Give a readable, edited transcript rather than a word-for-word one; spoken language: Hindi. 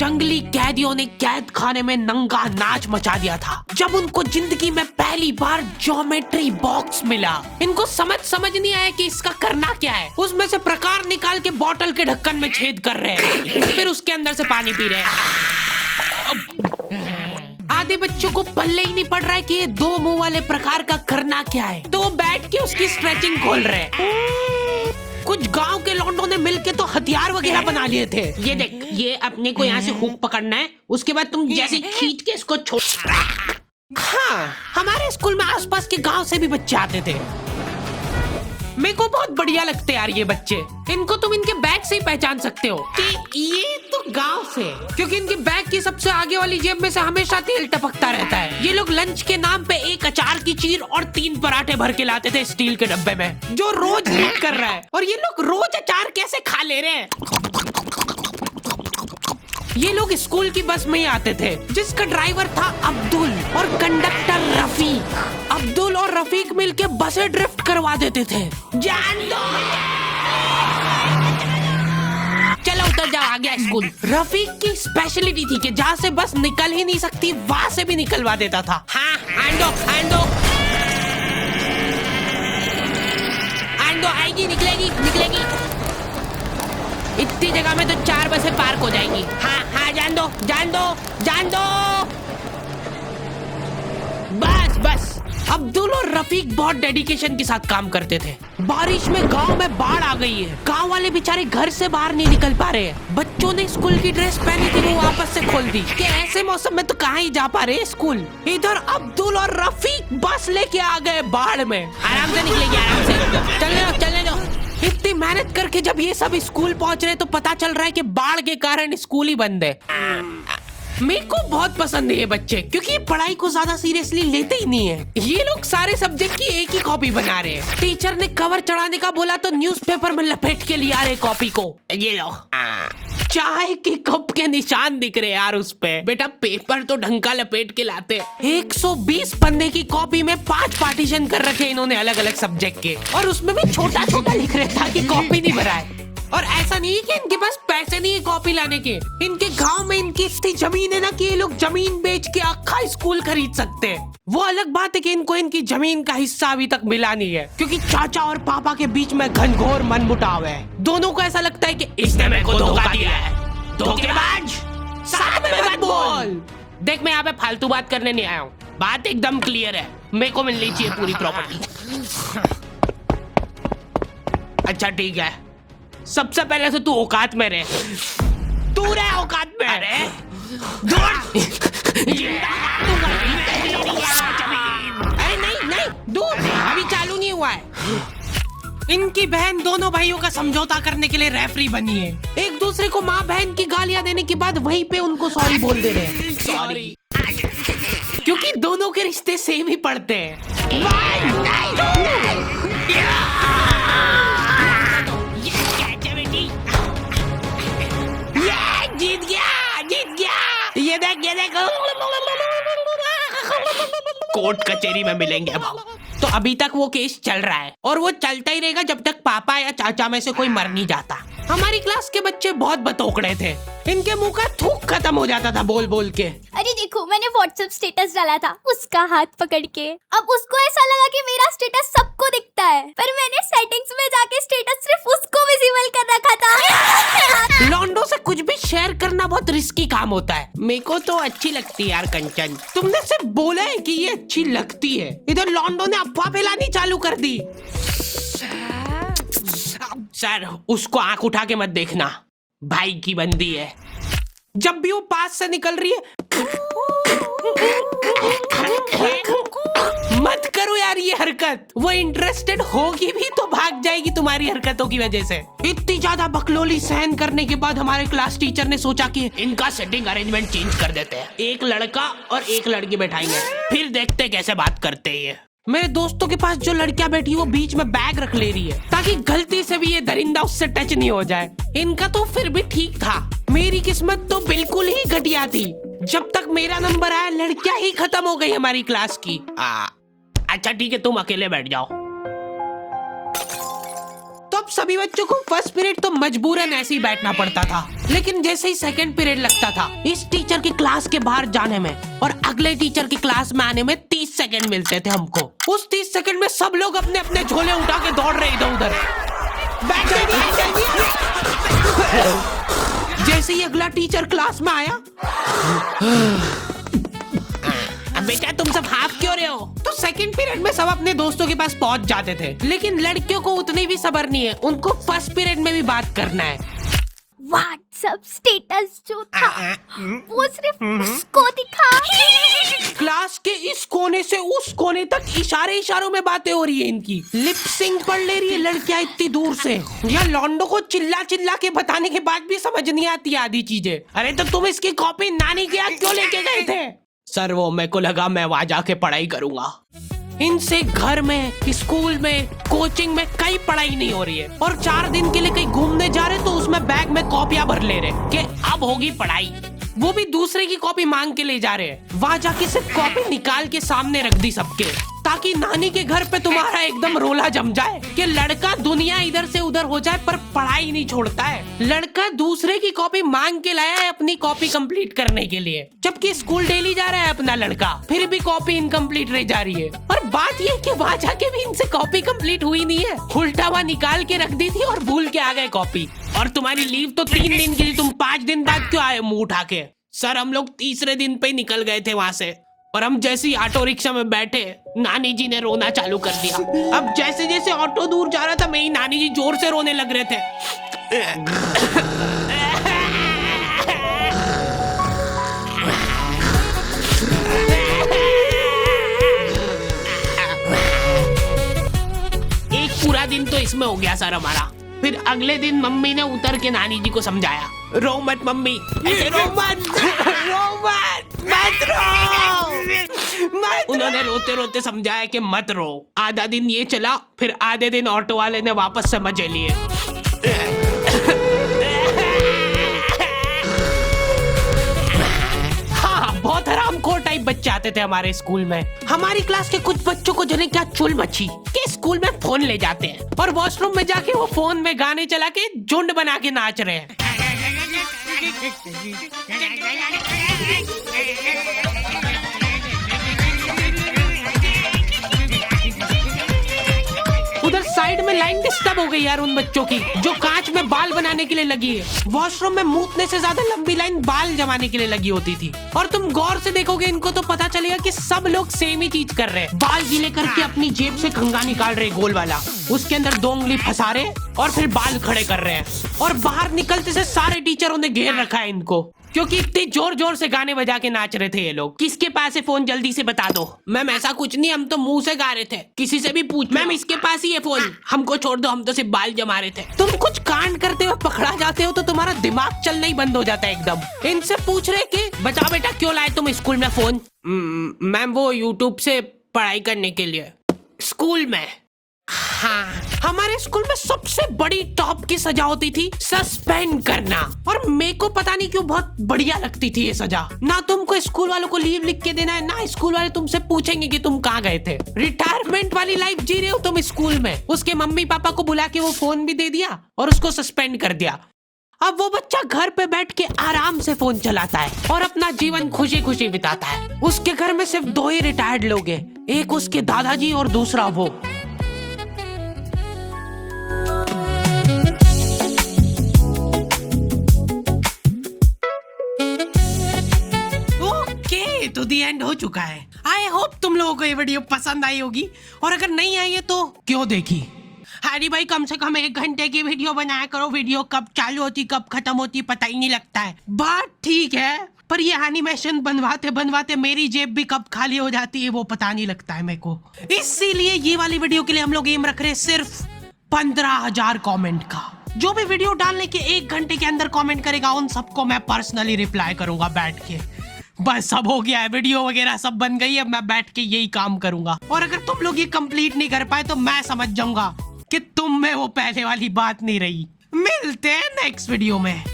जंगली कैदियों ने कैद खाने में नंगा नाच मचा दिया था जब उनको जिंदगी में पहली बार ज्योमेट्री बॉक्स मिला। इनको समझ नहीं आया कि इसका करना क्या है। उसमें से प्रकार निकाल के बोतल के ढक्कन में छेद कर रहे हैं, फिर उसके अंदर से पानी पी रहे हैं। आधे बच्चों को पल्ले ही नहीं पड़ रहा है कि ये दो मुंह वाले प्रकार का करना क्या है, तो वो बैठ के उसकी स्ट्रेचिंग खोल रहे हैं। कुछ गांव के लौंडों ने मिलके तो हथियार वगैरह बना लिए थे। ये देख, ये अपने को यहाँ से हुक पकड़ना है, उसके बाद तुम जैसे खींच के इसको छोड़। हाँ, हमारे स्कूल में आसपास के गांव से भी बच्चे आते थे। मेरे को बहुत बढ़िया लगते यार ये बच्चे। इनको तुम इनके बैग से ही पहचान सकते हो कि ये तो गांव से, क्योंकि इनके बैग की सबसे आगे वाली जेब में से हमेशा तेल टपकता रहता है। ये लोग लंच के नाम पे एक अचार की चीर और 3 पराठे भर के लाते थे स्टील के डब्बे में, जो रोज लीक कर रहा है। और ये लोग रोज अचार कैसे खा ले रहे हैं। ये लोग स्कूल की बस में ही आते थे, जिसका ड्राइवर था अब्दुल और कंडक्टर रफीक। अब्दुल और रफीक मिलके बसें ड्रिफ्ट करवा देते थे। जान दो, चलो उतर जाओ, आ गया स्कूल। रफीक की स्पेशलिटी थी कि जहाँ से बस निकल ही नहीं सकती वहाँ से भी निकलवा देता था। हाँ, आंदो आएगी, निकलेगी। इतनी जगह में तो 4 बसें पार्क हो जाएंगी। हाँ, जान दो। बस। अब्दुल और रफीक बहुत डेडिकेशन के साथ काम करते थे। बारिश में गांव में बाढ़ आ गई है। गांव वाले बेचारे घर से बाहर नहीं निकल पा रहे हैं। बच्चों ने स्कूल की ड्रेस पहनी थी, वो वापस से खोल दी कि ऐसे मौसम में तो कहाँ ही जा पा रहे स्कूल। इधर अब्दुल और रफीक बस लेके आ गए बाढ़ में। आराम से निकलेगी, आराम से। चलने दो। इतनी मेहनत करके जब ये सब स्कूल पहुंच रहे तो पता चल रहा है कि बाढ़ के कारण स्कूल ही बंद है। मेरे को बहुत पसंद है ये बच्चे, क्योंकि ये पढ़ाई को ज्यादा सीरियसली लेते ही नहीं है। ये लोग सारे सब्जेक्ट की एक ही कॉपी बना रहे हैं। टीचर ने कवर चढ़ाने का बोला तो न्यूज़पेपर में लपेट के लिया रहे कॉपी को। ये लो, चाय के कप के निशान दिख रहे यार उस पे। बेटा पेपर तो ढंग का लपेट के लाते। 120 पन्ने की कॉपी में 5 पार्टीशन कर रखे इन्होंने अलग अलग सब्जेक्ट के, और उसमें भी छोटा लिख रहे ताकि कॉपी नहीं भराए। और ऐसा नहीं कि इनके पास पैसे नहीं है कॉपी लाने के। इनके गांव में इनकी इतनी जमीन है ना कि ये लोग जमीन बेच के आखा स्कूल खरीद सकते हैं। वो अलग बात है कि इनको इनकी जमीन का हिस्सा अभी तक मिला नहीं है, क्योंकि चाचा और पापा के बीच में घनघोर मनमुटाव है। दोनों को ऐसा लगता है कि इसने मेरे को धोखा दिया है। धोखेबाज, साथ में मत बोल। देख, मैं यहाँ पे फालतू बात करने नहीं आया हूँ। बात एकदम क्लियर है, मेरे को मिलनी चाहिए पूरी प्रॉपर्टी। अच्छा ठीक है, सबसे पहले तो तू औकात में रहे। तू रहे औकात में। अरे नहीं दूर, अभी चालू नहीं हुआ है। इनकी बहन दोनों भाइयों का समझौता करने के लिए रेफरी बनी है। एक दूसरे को माँ बहन की गालियां देने के बाद वहीं पे उनको सॉरी बोल दे रहे हैं। सॉरी, क्योंकि दोनों के रिश्ते सेम ही पड़ते हैं। जीत गया। ये देख कोर्ट कचहरी में मिलेंगे अब। तो अभी तक वो केस चल रहा है और वो चलता ही रहेगा जब तक पापा या चाचा में से कोई मर नहीं जाता। हमारी क्लास के बच्चे बहुत बतौकड़े थे। इनके मुंह का थूक खत्म हो जाता था बोल के। अरे देखो, मैंने व्हाट्सएप स्टेटस डाला था उसका हाथ पकड़ के। अब उसको ऐसा लगा कि मेरा स्टेटस सबको दिखता है, पर मैंने सेटिंग्स में जाके स्टेटस सिर्फ उसको विजिबल कर रखा था। लॉन्डो से कुछ भी शेयर करना बहुत रिस्की काम होता है। मेरे को तो अच्छी लगती है यार कंचन। तुमने सिर्फ बोला है कि ये अच्छी लगती है, इधर लॉन्डो ने अफवाह फैलानी चालू कर दी। सर, उसको आंख उठा के मत देखना, भाई की बंदी है। जब भी वो पास से निकल रही है मत करो यार ये हरकत। वो इंटरेस्टेड होगी भी तो भाग जाएगी तुम्हारी हरकतों की वजह से। इतनी ज्यादा बकलोली सहन करने के बाद हमारे क्लास टीचर ने सोचा कि इनका सेटिंग अरेंजमेंट चेंज कर देते हैं। एक लड़का और एक लड़की बैठाएंगे, फिर देखते कैसे बात करते हैं ये। मेरे दोस्तों के पास जो लड़कियां बैठी वो बीच में बैग रख ले रही है ताकि गलती से भी ये दरिंदा उससे टच नहीं हो जाए। इनका तो फिर भी ठीक था, मेरी किस्मत तो बिल्कुल ही घटिया थी। जब तक मेरा नंबर आया लड़कियां ही खत्म हो गई हमारी क्लास की। अच्छा ठीक है, तुम अकेले बैठ जाओ। तो अब अब सभी बच्चों को फर्स्ट पीरियड तो मजबूरन ऐसे ही बैठना पड़ता था, लेकिन जैसे ही सेकंड पीरियड लगता था इस टीचर की क्लास के बाहर जाने में और अगले टीचर की क्लास में आने में 30 सेकंड मिलते थे हमको। उस 30 सेकंड में सब लोग अपने अपने झोले उठा के दौड़ रहे इधर उधर। जैसे ही अगला टीचर क्लास में आया, बेटा तुम सब हाफ क्यों रहे हो, तो सेकंड पीरियड में सब अपने दोस्तों के पास पहुंच जाते थे। लेकिन लड़कियों को उतनी भी सब्र नहीं है, उनको फर्स्ट पीरियड में भी बात करना है। व्हाट्सएप स्टेटस जो था वो सिर्फ उसको दिखा। क्लास के इस कोने से उस कोने तक इशारों में बातें हो रही है इनकी। लिप सिंक पढ़ ले रही है लड़कियां इतनी दूर से। या लौंडो को चिल्ला चिल्ला के बताने के बाद भी समझ नहीं आती आधी चीजें। अरे तो तुम इसकी कॉपी नानी के यहाँ क्यों लेके गए थे? सर वो मेरे को लगा मैं वहां जाके पढ़ाई करूंगा। इनसे घर में, स्कूल में, कोचिंग में कहीं पढ़ाई नहीं हो रही है और 4 दिन के लिए कहीं घूमने जा रहे तो उसमें बैग में कॉपियां भर ले रहे कि अब होगी पढ़ाई। वो भी दूसरे की कॉपी मांग के ले जा रहे हैं। वहां जाके सिर्फ कॉपी निकाल के सामने रख दी सबके, ताकि नानी के घर पे तुम्हारा एकदम रोला जम जाए कि लड़का दुनिया इधर से उधर हो जाए पर पढ़ाई नहीं छोड़ता है। लड़का दूसरे की कॉपी मांग के लाया है अपनी कॉपी कंप्लीट करने के लिए, जबकि स्कूल डेली जा रहा है अपना लड़का, फिर भी कॉपी इनकम्प्लीट रह जा रही है। और बात ये कि वहां जाके भी इनसे कॉपी कंप्लीट हुई नहीं है, उल्टा हुआ निकाल के रख दी थी और भूल के आ गए कॉपी। और तुम्हारी लीव तो 3 दिन की थी, तुम 5 दिन बाद क्यों आए मुंह उठा के? सर हम लोग तीसरे दिन पे निकल गए थे वहां से, और हम जैसे ही ऑटो रिक्शा में बैठे नानी जी ने रोना चालू कर दिया। अब जैसे जैसे ऑटो दूर जा रहा था मेरी नानी जी जोर से रोने लग रहे थे। एक पूरा दिन तो इसमें हो गया सर हमारा। फिर अगले दिन मम्मी ने उतर के नानी जी को समझाया, रो मत मम्मी, रो मत, रो मत, मत रो। उन्होंने रोते रोते समझाया कि मत रो। आधा दिन ये चला, फिर आधे दिन ऑटो वाले ने वापस से मजे लिए। हाँ बहुत हरामखोर टाइप बच्चे आते थे हमारे स्कूल में। हमारी क्लास के कुछ बच्चों को जने क्या चुल मची कि स्कूल में फोन ले जाते हैं और वॉशरूम में जाके वो फोन में गाने चला के झुंड बना के नाच रहे हैं। उधर साइड में लाइन डिस्टर्ब हो गई यार उन बच्चों की जो कांच में बाल बनाने के लिए लगी है। वॉशरूम में मूतने से ज्यादा लंबी लाइन बाल जमाने के लिए लगी होती थी। और तुम गौर से देखोगे इनको तो पता चलेगा कि सब लोग सेम ही चीज कर रहे हैं। बाल गीले करके अपनी जेब से कंघा निकाल रहे गोल वाला, उसके अंदर 2 उंगली फंसा रहे और फिर बाल खड़े कर रहे हैं। और बाहर निकलते से सारे टीचरों ने घेर रखा है इनको, क्योंकि इतने जोर जोर से गाने बजा के नाच रहे थे ये लोग। किसके पास है फोन जल्दी से बता दो। मैम ऐसा कुछ नहीं, हम तो मुंह से गा रहे थे। किसी से भी पूछ। मैम इसके पास ही है फोन, हमको छोड़ दो, हम तो सिर्फ बाल जमा रहे थे। तुम कुछ कांड करते हुए पकड़ा जाते हो तो तुम्हारा दिमाग चलना ही बंद हो जाता है एकदम। इनसे पूछ रहे कि बताओ बेटा क्यों लाए तुम स्कूल में फोन? मैम वो यूट्यूब से पढ़ाई करने के लिए। स्कूल में? हाँ, हमारे स्कूल में सबसे बड़ी टॉप की सजा होती थी सस्पेंड करना। और मेरे को पता नहीं क्यों बहुत बढ़िया लगती थी ये सजा। ना तुमको स्कूल वालों को लीव लिख के देना है, ना स्कूल वाले तुमसे पूछेंगे कि तुम कहाँ गए थे। रिटायरमेंट वाली लाइफ जी रहे हो तुम स्कूल में। उसके मम्मी पापा को बुला के वो फोन भी दे दिया और उसको सस्पेंड कर दिया। अब वो बच्चा घर पे बैठ के आराम से फोन चलाता है और अपना जीवन खुशी खुशी बिताता है। उसके घर में सिर्फ 2 ही रिटायर्ड लोग हैं, एक उसके दादाजी और दूसरा वो। तो दी एंड हो चुका है। आई होप तुम लोगों को ये वीडियो पसंद आई होगी, और अगर नहीं आई है तो क्यों देखी। हरी भाई कम से कम 1 घंटे की वीडियो बनाया करो। वीडियो कब चालू होती कब खत्म होती पता ही नहीं लगता है। बात ठीक है, पर ये एनिमेशन बनवाते बनवाते मेरी जेब भी कब खाली हो जाती है वो पता नहीं लगता है मेरे को। इसीलिए ये वाली वीडियो के लिए हम लोग एम रख रहे हैं सिर्फ 15,000 कमेंट का। जो भी वीडियो डालने के 1 घंटे के अंदर कमेंट करेगा उन सबको मैं पर्सनली रिप्लाई करूंगा बैठ के। बस सब हो गया है, वीडियो वगैरह सब बन गई है, मैं बैठ के यही काम करूंगा। और अगर तुम लोग ये कंप्लीट नहीं कर पाए तो मैं समझ जाऊंगा कि तुम में वो पहले वाली बात नहीं रही। मिलते हैं नेक्स्ट वीडियो में।